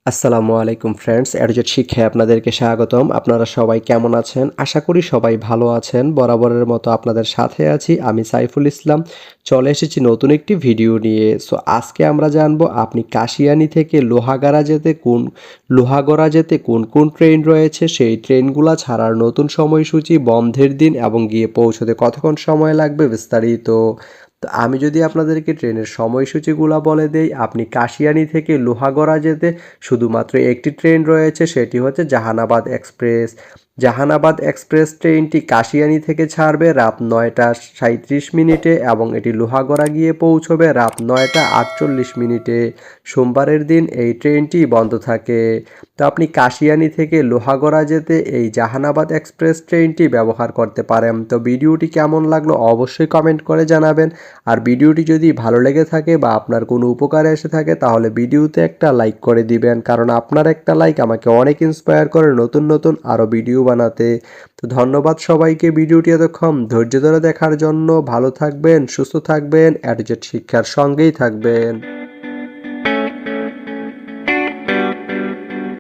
আসসালামু আলাইকুম ফ্রেন্ডস, এডুজেট শিক্ষায় আপনাদেরকে স্বাগতম। আপনারা সবাই কেমন আছেন? আশা করি সবাই ভালো আছেন। বরাবরের মতো আপনাদের সাথে আছি আমি সাইফুল ইসলাম। চলে এসেছি নতুন একটি ভিডিও নিয়ে। আজকে আমরা জানবো আপনি কাশিয়ানী থেকে লোহাগড়া যেতে কোন কোন ট্রেন রয়েছে, সেই ট্রেনগুলা ছাড়ার নতুন সময়সূচি, বন্ধের দিন এবং গিয়ে পৌঁছতে কতক্ষণ সময় লাগবে বিস্তারিত। তো আমি যদি আপনাদেরকে ট্রেনের সময়সূচিগুলা বলে দেই, আপনি কাশিয়ানী থেকে লোহাগড়া যেতে শুধুমাত্র একটি ট্রেন রয়েছে, সেটি হচ্ছে জাহানাবাদ এক্সপ্রেস। জাহানাবাদ এক্সপ্রেস ট্রেনটি কাশিয়ানী থেকে ছাড়বে রাত 9টা 37 মিনিটে এবং এটি লোহাগড়া গিয়ে পৌঁছবে রাত 9টা 48 মিনিটে। সোমবারের দিন এই ট্রেনটি বন্ধ থাকে। তো আপনি কাশিয়ানী থেকে লোহাগড়া যেতে এই জাহানাবাদ এক্সপ্রেস ট্রেনটি ব্যবহার করতে পারেন। তো ভিডিওটি কেমন লাগলো অবশ্যই কমেন্ট করে জানাবেন। আর ভিডিওটি যদি ভালো লেগে থাকে বা আপনার কোনো উপকারে এসে থাকে তাহলে ভিডিওতে একটা লাইক করে দিবেন, কারণ আপনার একটা লাইক আমাকে অনেক ইন্সপায়ার করে নতুন নতুন আরও ভিডিও বানাতে। তো ধন্যবাদ সবাইকে ভিডিওটি এতক্ষণ ধৈর্য ধরে দেখার জন্য। ভালো থাকবেন, সুস্থ থাকবেন, এডুজেট শিক্ষার সঙ্গেই থাকবেন।